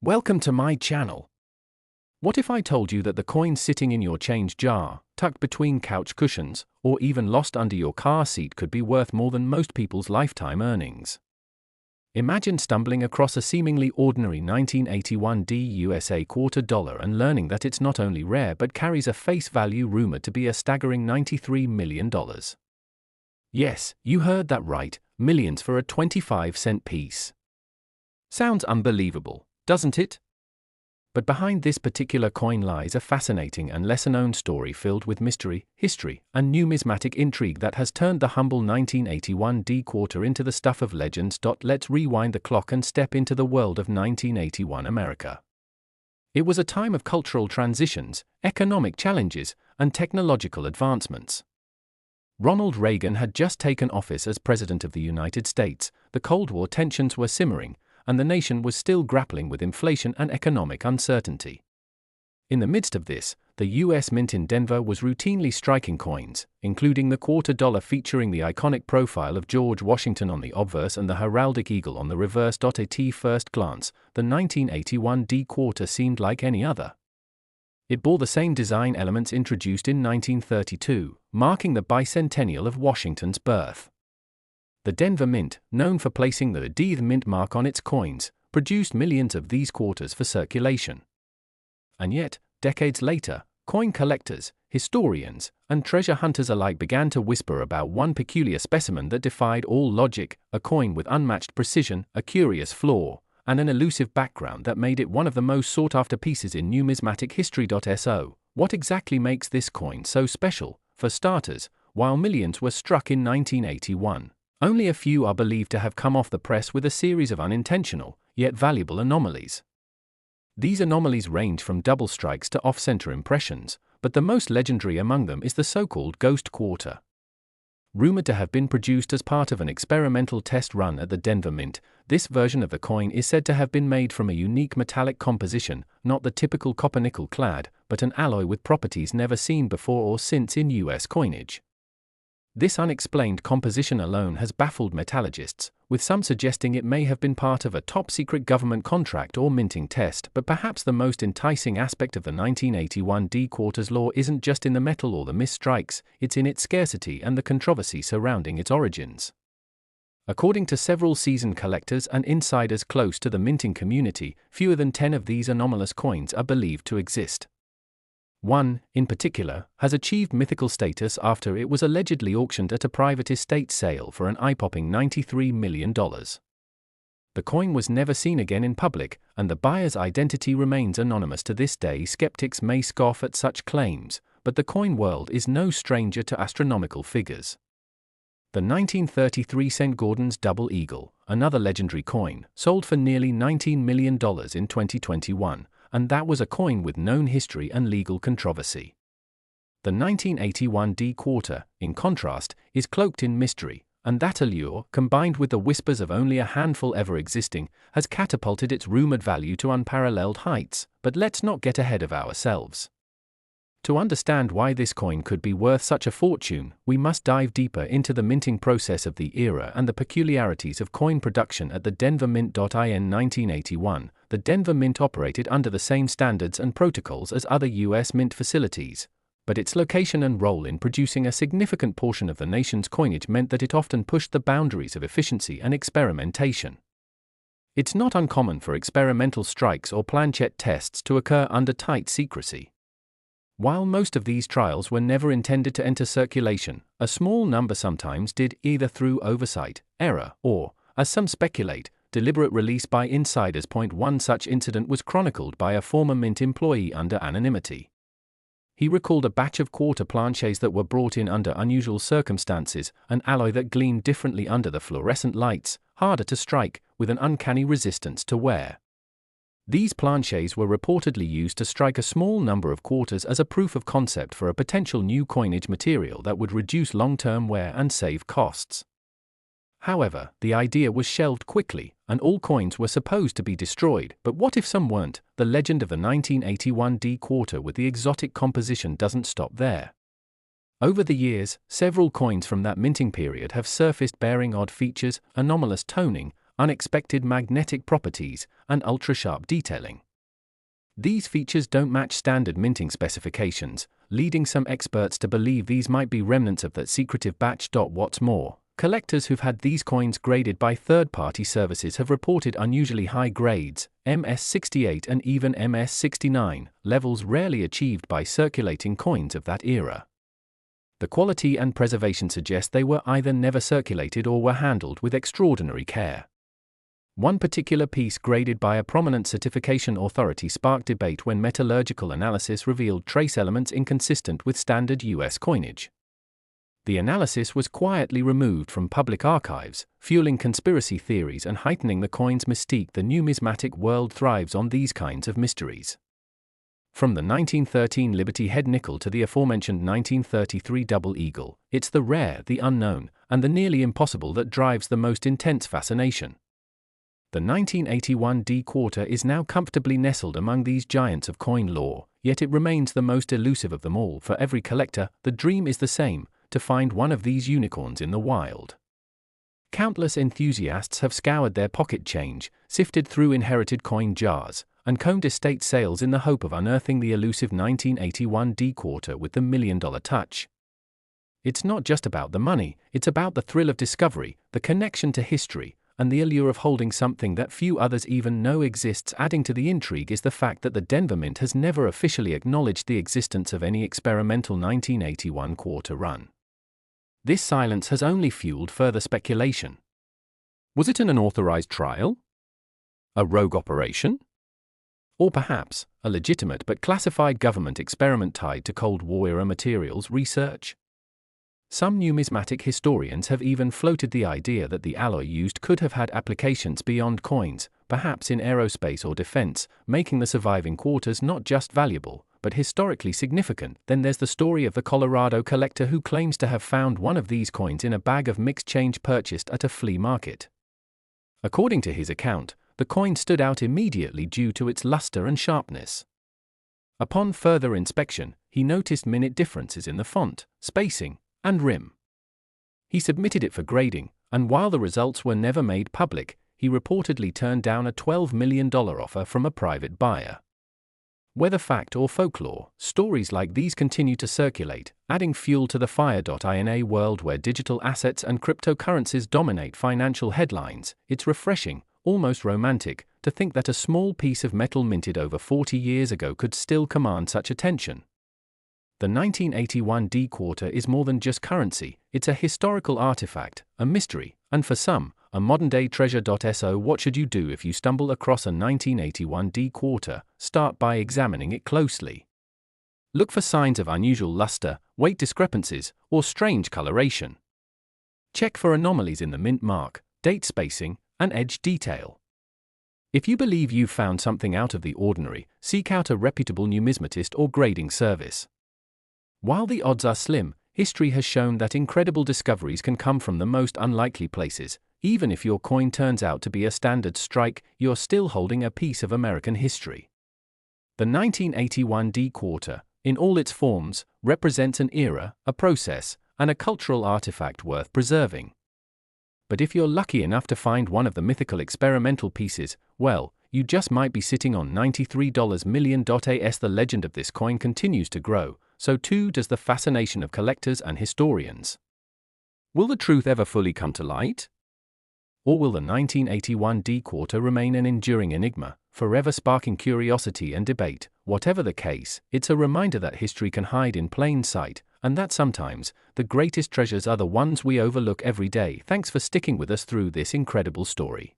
Welcome to my channel. What if I told you that the coin sitting in your change jar, tucked between couch cushions, or even lost under your car seat could be worth more than most people's lifetime earnings? Imagine stumbling across a seemingly ordinary 1981 USA quarter dollar and learning that it's not only rare but carries a face value rumored to be a staggering $93 million. Yes, you heard that right, millions for a 25-cent piece. Sounds unbelievable, doesn't it? But behind this particular coin lies a fascinating and lesser-known story filled with mystery, history, and numismatic intrigue that has turned the humble 1981 D quarter into the stuff of legends. Let's rewind the clock and step into the world of 1981 America. It was a time of cultural transitions, economic challenges, and technological advancements. Ronald Reagan had just taken office as President of the United States, the Cold War tensions were simmering, and the nation was still grappling with inflation and economic uncertainty. In the midst of this, the U.S. Mint in Denver was routinely striking coins, including the quarter dollar featuring the iconic profile of George Washington on the obverse and the heraldic eagle on the reverse. At first glance, the 1981 D quarter seemed like any other. It bore the same design elements introduced in 1932, marking the bicentennial of Washington's birth. The Denver Mint, known for placing the D Mint mark on its coins, produced millions of these quarters for circulation. And yet, decades later, coin collectors, historians, and treasure hunters alike began to whisper about one peculiar specimen that defied all logic, a coin with unmatched precision, a curious flaw, and an elusive background that made it one of the most sought-after pieces in numismatic history. So, what exactly makes this coin so special? For starters, while millions were struck in 1981, only a few are believed to have come off the press with a series of unintentional, yet valuable anomalies. These anomalies range from double strikes to off-center impressions, but the most legendary among them is the so-called ghost quarter. Rumored to have been produced as part of an experimental test run at the Denver Mint, this version of the coin is said to have been made from a unique metallic composition, not the typical copper-nickel clad, but an alloy with properties never seen before or since in U.S. coinage. This unexplained composition alone has baffled metallurgists, with some suggesting it may have been part of a top-secret government contract or minting test. But perhaps the most enticing aspect of the 1981 D quarter's lore isn't just in the metal or the misstrikes, it's in its scarcity and the controversy surrounding its origins. According to several seasoned collectors and insiders close to the minting community, fewer than 10 of these anomalous coins are believed to exist. One, in particular, has achieved mythical status after it was allegedly auctioned at a private estate sale for an eye-popping $93 million. The coin was never seen again in public, and the buyer's identity remains anonymous to this day. Skeptics may scoff at such claims, but the coin world is no stranger to astronomical figures. The 1933 St. Gordon's Double Eagle, another legendary coin, sold for nearly $19 million in 2021. And that was a coin with known history and legal controversy. The 1981 D quarter, in contrast, is cloaked in mystery, and that allure, combined with the whispers of only a handful ever existing, has catapulted its rumored value to unparalleled heights. But let's not get ahead of ourselves. To understand why this coin could be worth such a fortune, we must dive deeper into the minting process of the era and the peculiarities of coin production at the Denver Mint. In 1981, the Denver Mint operated under the same standards and protocols as other U.S. mint facilities, but its location and role in producing a significant portion of the nation's coinage meant that it often pushed the boundaries of efficiency and experimentation. It's not uncommon for experimental strikes or planchette tests to occur under tight secrecy. While most of these trials were never intended to enter circulation, a small number sometimes did, either through oversight, error, or, as some speculate, deliberate release by insiders. One such incident was chronicled by a former Mint employee under anonymity. He recalled a batch of quarter planchets that were brought in under unusual circumstances, an alloy that gleamed differently under the fluorescent lights, harder to strike, with an uncanny resistance to wear. These planchets were reportedly used to strike a small number of quarters as a proof of concept for a potential new coinage material that would reduce long-term wear and save costs. However, the idea was shelved quickly, and all coins were supposed to be destroyed. But what if some weren't? The legend of the 1981 D quarter with the exotic composition doesn't stop there. Over the years, several coins from that minting period have surfaced bearing odd features, anomalous toning, unexpected magnetic properties, and ultra-sharp detailing. These features don't match standard minting specifications, leading some experts to believe these might be remnants of that secretive batch. What's more, collectors who've had these coins graded by third-party services have reported unusually high grades, MS68 and even MS69, levels rarely achieved by circulating coins of that era. The quality and preservation suggest they were either never circulated or were handled with extraordinary care. One particular piece graded by a prominent certification authority sparked debate when metallurgical analysis revealed trace elements inconsistent with standard US coinage. The analysis was quietly removed from public archives, fueling conspiracy theories and heightening the coin's mystique. The numismatic world thrives on these kinds of mysteries. From the 1913 Liberty Head nickel to the aforementioned 1933 Double Eagle, it's the rare, the unknown, and the nearly impossible that drives the most intense fascination. The 1981 D quarter is now comfortably nestled among these giants of coin lore, yet it remains the most elusive of them all. For every collector, the dream is the same: to find one of these unicorns in the wild. Countless enthusiasts have scoured their pocket change, sifted through inherited coin jars, and combed estate sales in the hope of unearthing the elusive 1981 D quarter with the million-dollar touch. It's not just about the money, it's about the thrill of discovery, the connection to history, and the allure of holding something that few others even know exists. Adding to the intrigue is the fact that the Denver Mint has never officially acknowledged the existence of any experimental 1981 quarter run. This silence has only fueled further speculation. Was it an unauthorized trial? A rogue operation? Or perhaps, a legitimate but classified government experiment tied to Cold War-era materials research? Some numismatic historians have even floated the idea that the alloy used could have had applications beyond coins, perhaps in aerospace or defense, making the surviving quarters not just valuable, but historically significant. Then there's the story of the Colorado collector who claims to have found one of these coins in a bag of mixed change purchased at a flea market. According to his account, the coin stood out immediately due to its luster and sharpness. Upon further inspection, he noticed minute differences in the font, spacing, and rim. He submitted it for grading, and while the results were never made public, he reportedly turned down a $12 million offer from a private buyer. Whether fact or folklore, stories like these continue to circulate, adding fuel to the fire. In a world where digital assets and cryptocurrencies dominate financial headlines, it's refreshing, almost romantic, to think that a small piece of metal minted over 40 years ago could still command such attention. The 1981 D quarter is more than just currency, it's a historical artifact, a mystery, and for some, a modern-day treasure. So what should you do if you stumble across a 1981 D quarter? Start by examining it closely. Look for signs of unusual luster, weight discrepancies, or strange coloration. Check for anomalies in the mint mark, date spacing, and edge detail. If you believe you've found something out of the ordinary, seek out a reputable numismatist or grading service. While the odds are slim, history has shown that incredible discoveries can come from the most unlikely places. Even if your coin turns out to be a standard strike, you're still holding a piece of American history. The 1981 D quarter, in all its forms, represents an era, a process, and a cultural artifact worth preserving. But if you're lucky enough to find one of the mythical experimental pieces, well, you just might be sitting on $93 million. As the legend of this coin continues to grow, so too does the fascination of collectors and historians. Will the truth ever fully come to light? Or will the 1981 D quarter remain an enduring enigma, forever sparking curiosity and debate? Whatever the case, it's a reminder that history can hide in plain sight, and that sometimes, the greatest treasures are the ones we overlook every day. Thanks for sticking with us through this incredible story.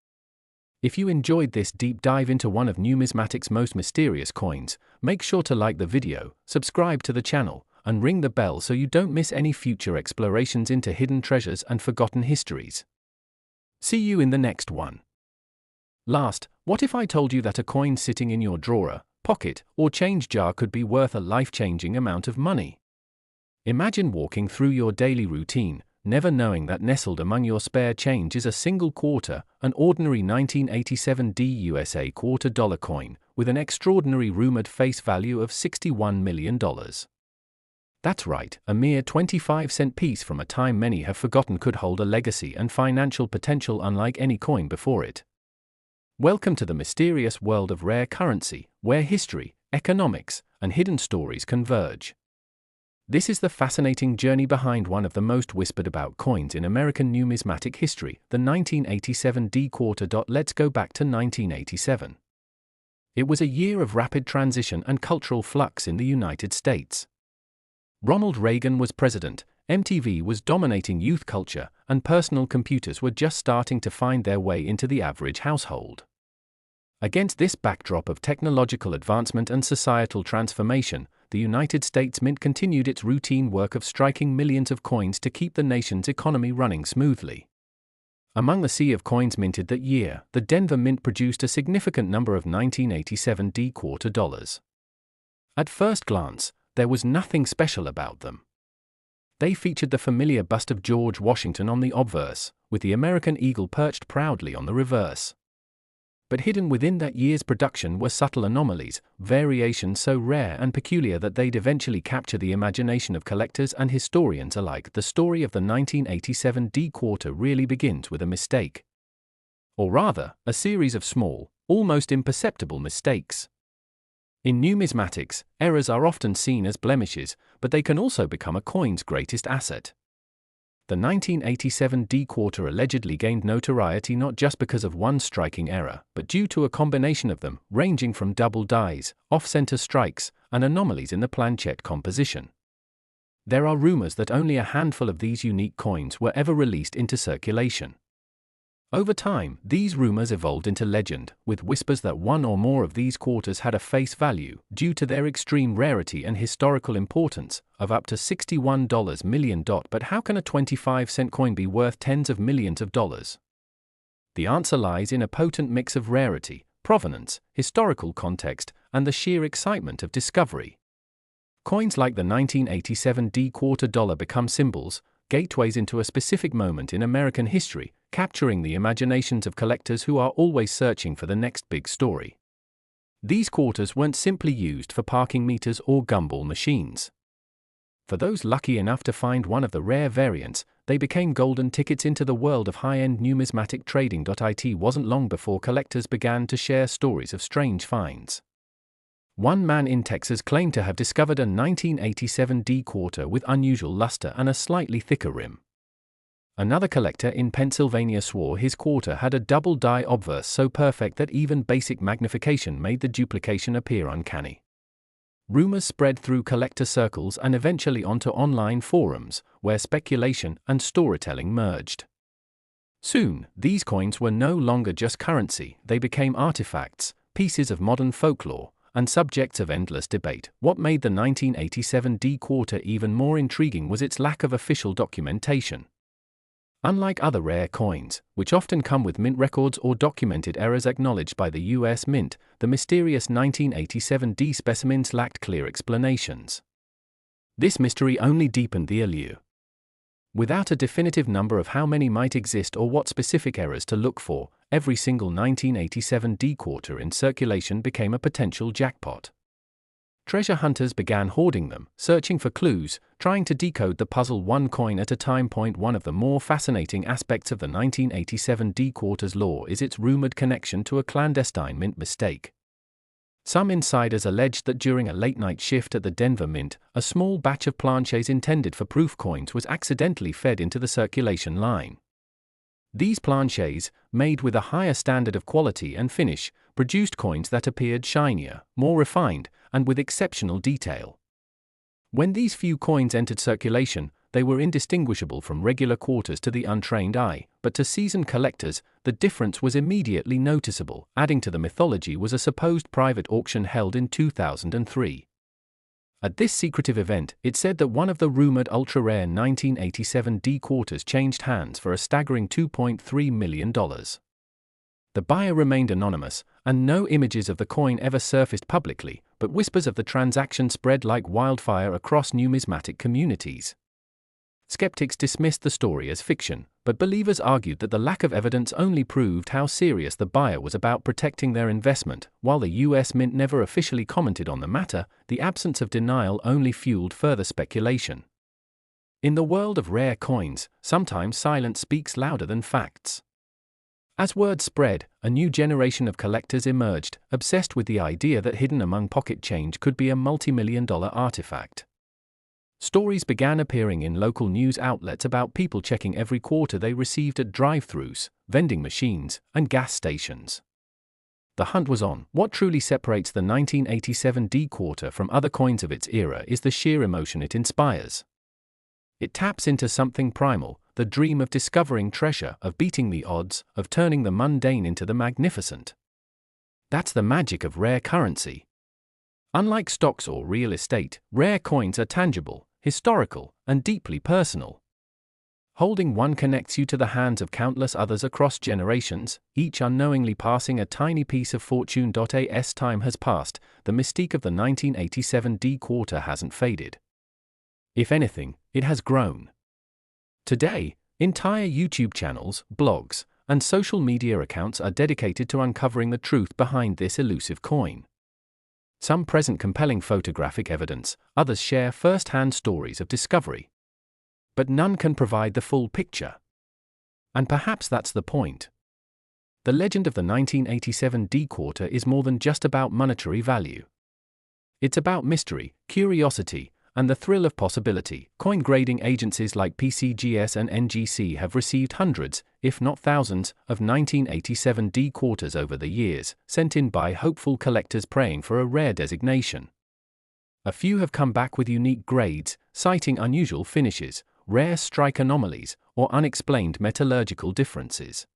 If you enjoyed this deep dive into one of numismatic's most mysterious coins, make sure to like the video, subscribe to the channel, and ring the bell so you don't miss any future explorations into hidden treasures and forgotten histories. See you in the next one. Last, what if I told you that a coin sitting in your drawer, pocket, or change jar could be worth a life-changing amount of money? Imagine walking through your daily routine, never knowing that nestled among your spare change is a single quarter, an ordinary 1987 D USA $quarter coin, with an extraordinary rumored face value of $61 million. That's right, a mere 25-cent piece from a time many have forgotten could hold a legacy and financial potential unlike any coin before it. Welcome to the mysterious world of rare currency, where history, economics, and hidden stories converge. This is the fascinating journey behind one of the most whispered about coins in American numismatic history, the 1987 D quarter. Let's go back to 1987. It was a year of rapid transition and cultural flux in the United States. Ronald Reagan was president, MTV was dominating youth culture, and personal computers were just starting to find their way into the average household. Against this backdrop of technological advancement and societal transformation, the United States Mint continued its routine work of striking millions of coins to keep the nation's economy running smoothly. Among the sea of coins minted that year, the Denver Mint produced a significant number of 1987 D quarter dollars. At first glance, there was nothing special about them. They featured the familiar bust of George Washington on the obverse, with the American eagle perched proudly on the reverse. But hidden within that year's production were subtle anomalies, variations so rare and peculiar that they'd eventually capture the imagination of collectors and historians alike. The story of the 1987 D quarter really begins with a mistake. Or rather, a series of small, almost imperceptible mistakes. In numismatics, errors are often seen as blemishes, but they can also become a coin's greatest asset. The 1987 D quarter allegedly gained notoriety not just because of one striking error, but due to a combination of them, ranging from double dies, off-center strikes, and anomalies in the planchette composition. There are rumors that only a handful of these unique coins were ever released into circulation. Over time, these rumors evolved into legend, with whispers that one or more of these quarters had a face value, due to their extreme rarity and historical importance, of up to $61 million. But how can a 25-cent coin be worth tens of millions of dollars? The answer lies in a potent mix of rarity, provenance, historical context, and the sheer excitement of discovery. Coins like the 1987 D quarter dollar become symbols, gateways into a specific moment in American history, capturing the imaginations of collectors who are always searching for the next big story. These quarters weren't simply used for parking meters or gumball machines. For those lucky enough to find one of the rare variants, they became golden tickets into the world of high-end numismatic trading. It wasn't long before collectors began to share stories of strange finds. One man in Texas claimed to have discovered a 1987 D quarter with unusual luster and a slightly thicker rim. Another collector in Pennsylvania swore his quarter had a double die obverse so perfect that even basic magnification made the duplication appear uncanny. Rumors spread through collector circles and eventually onto online forums, where speculation and storytelling merged. Soon, these coins were no longer just currency, they became artifacts, pieces of modern folklore, and subjects of endless debate. What made the 1987 D quarter even more intriguing was its lack of official documentation. Unlike other rare coins, which often come with mint records or documented errors acknowledged by the U.S. Mint, the mysterious 1987 D specimens lacked clear explanations. This mystery only deepened the allure. Without a definitive number of how many might exist or what specific errors to look for, every single 1987 D quarter in circulation became a potential jackpot. Treasure hunters began hoarding them, searching for clues, trying to decode the puzzle one coin at a time. One of the more fascinating aspects of the 1987 D quarter's lore is its rumored connection to a clandestine mint mistake. Some insiders alleged that during a late-night shift at the Denver Mint, a small batch of planchets intended for proof coins was accidentally fed into the circulation line. These planchets, made with a higher standard of quality and finish, produced coins that appeared shinier, more refined, and with exceptional detail. When these few coins entered circulation, they were indistinguishable from regular quarters to the untrained eye, but to seasoned collectors, the difference was immediately noticeable. Adding to the mythology was a supposed private auction held in 2003. At this secretive event, it said that one of the rumored ultra-rare 1987 D quarters changed hands for a staggering $2.3 million. The buyer remained anonymous, and no images of the coin ever surfaced publicly, but whispers of the transaction spread like wildfire across numismatic communities. Skeptics dismissed the story as fiction, but believers argued that the lack of evidence only proved how serious the buyer was about protecting their investment. While the US Mint never officially commented on the matter, the absence of denial only fueled further speculation. In the world of rare coins, sometimes silence speaks louder than facts. As word spread, a new generation of collectors emerged, obsessed with the idea that hidden among pocket change could be a multi-million-dollar artifact. Stories began appearing in local news outlets about people checking every quarter they received at drive-thrus, vending machines, and gas stations. The hunt was on. What truly separates the 1987 D quarter from other coins of its era is the sheer emotion it inspires. It taps into something primal, the dream of discovering treasure, of beating the odds, of turning the mundane into the magnificent. That's the magic of rare currency. Unlike stocks or real estate, rare coins are tangible, historical, and deeply personal. Holding one connects you to the hands of countless others across generations, each unknowingly passing a tiny piece of fortune. As time has passed, the mystique of the 1987 D quarter hasn't faded. If anything, it has grown. Today, entire YouTube channels, blogs, and social media accounts are dedicated to uncovering the truth behind this elusive coin. Some present compelling photographic evidence, others share first-hand stories of discovery. But none can provide the full picture. And perhaps that's the point. The legend of the 1987 D quarter is more than just about monetary value. It's about mystery, curiosity, and the thrill of possibility. Coin grading agencies like PCGS and NGC have received hundreds, if not thousands, of 1987 D quarters over the years, sent in by hopeful collectors praying for a rare designation. A few have come back with unique grades, citing unusual finishes, rare strike anomalies, or unexplained metallurgical differences.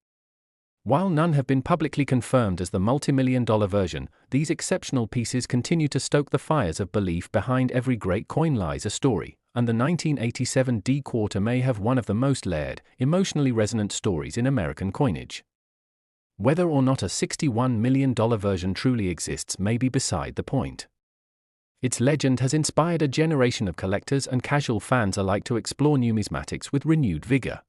While none have been publicly confirmed as the multi-million-dollar version, these exceptional pieces continue to stoke the fires of belief. Behind every great coin lies a story, and the 1987 D quarter may have one of the most layered, emotionally resonant stories in American coinage. Whether or not a $61 million version truly exists may be beside the point. Its legend has inspired a generation of collectors and casual fans alike to explore numismatics with renewed vigor.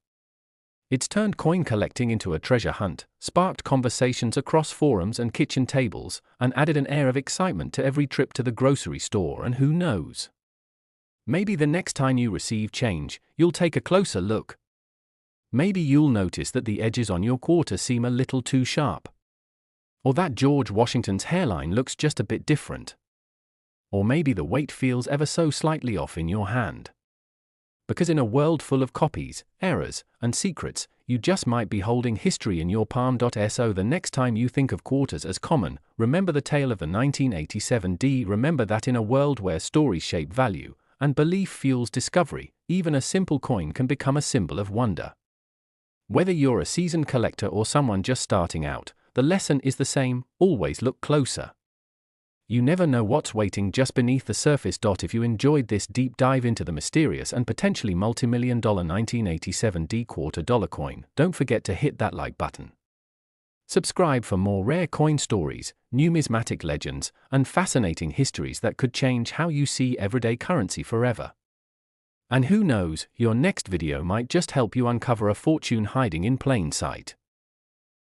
It's turned coin collecting into a treasure hunt, sparked conversations across forums and kitchen tables, and added an air of excitement to every trip to the grocery store. And who knows? Maybe the next time you receive change, you'll take a closer look. Maybe you'll notice that the edges on your quarter seem a little too sharp. Or that George Washington's hairline looks just a bit different. Or maybe the weight feels ever so slightly off in your hand. Because in a world full of copies, errors, and secrets, you just might be holding history in your palm. So the next time you think of quarters as common, remember the tale of the 1987 D. Remember that in a world where stories shape value, and belief fuels discovery, even a simple coin can become a symbol of wonder. Whether you're a seasoned collector or someone just starting out, the lesson is the same: always look closer. You never know what's waiting just beneath the surface. If you enjoyed this deep dive into the mysterious and potentially multi-million-dollar 1987 D quarter dollar coin, don't forget to hit that like button. Subscribe for more rare coin stories, numismatic legends, and fascinating histories that could change how you see everyday currency forever. And who knows, your next video might just help you uncover a fortune hiding in plain sight.